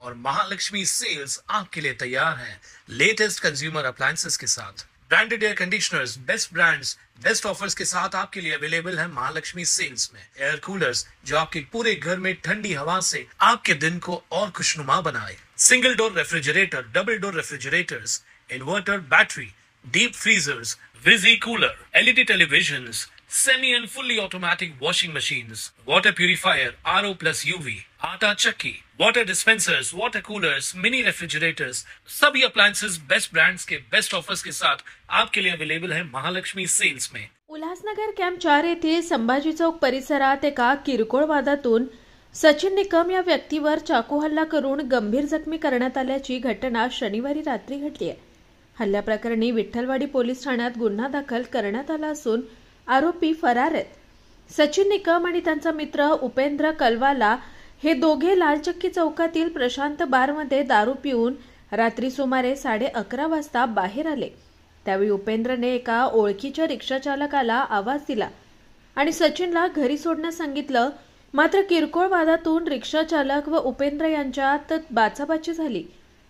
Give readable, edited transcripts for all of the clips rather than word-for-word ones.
और महालक्ष्मी सेल्स आपके लिए तैयार है लेटेस्ट कंज्यूमर अप्लायंसेस के साथ। Branded air conditioners, best brands, best offers के साथ आपके लिए अवेलेबल है महालक्ष्मी सेल्स में। एयर कूलर्स जो आपके पूरे घर में ठंडी हवा से आपके दिन को और खुशनुमा बनाए। Single door refrigerator, double door refrigerators, inverter battery, deep freezers, visi cooler, LED televisions, semi and fully automatic washing machines, water purifier, RO plus UV, आटा चक्की, water dispensers, water coolers, mini refrigerators, सभी appliances best brands के best offers के साथ आपके लिए available है Mahalakshmi sales में। Ulhasnagar camp 4 येथे संभाजी चौक परिसरात एका किरकोळ वादातून सचिन निकम या व्यक्तीवर चाकू हल्ला करून गंभीर जखमी करण्यात आल्याची घटना शनिवारी रात्री घडली आहे। हल्ल्याप्रकरणी विठ्ठलवाडी पोलीस ठाण्यात गुन्हा दाखल करण्यात आला असून आरोपी फरार आहेत। सचिन निकम आणि त्यांचा मित्र उपेंद्र कलवाला हे दोघे लालचक्की चौकातील प्रशांत बारमध्ये दारू पिऊन रात्री सुमारे 11:30 वाजता बाहेर आले। त्यावेळी उपेंद्रने एका ओळखीच्या रिक्षाचालकाला आवाज दिला आणि सचिनला घरी सोडण्यास सांगितलं। मात्र किरकोळ वादातून रिक्षाचालक व उपेंद्र यांच्यात बाचाबाची झाली।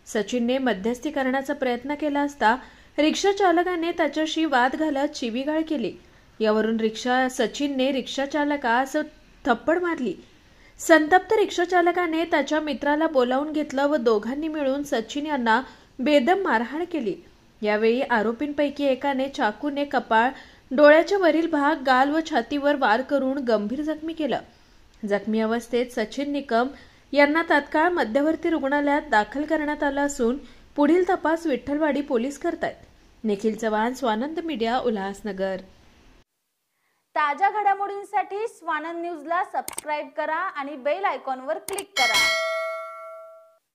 सचिनने मध्यस्थी करण्याचा प्रयत्न केला असता रिक्षाचालकाने त्याच्याशी वाद घालत शिवीगाळ केली। यावरून सचिनने रिक्षाचालकास थप्पड मारली। संतप्त रिक्षाचालकाने त्याच्या मित्राला बोलावून घेतलं व दोघांनी मिळून सचिन यांना बेदम मारहाण केली। यावेळी आरोपींपैकी एकाने चाकूने कपाळ, डोळ्याच्या वरील भाग, गाल व छातीवर वार करून गंभीर जखमी केलं। जखमी अवस्थेत सचिन निकम यांना तात्काळ मध्यवर्ती रुग्णालयात दाखल करण्यात आलं असून पुढील तपास विठ्ठलवाडी पोलीस करतायत। निखिल चव्हाण, स्वानंद मीडिया, उल्हासनगर। ताज्या घडामोडींसाठी स्वानंद न्यूजला सबस्क्राइब करा आणि बेल आयकॉनवर क्लिक करा।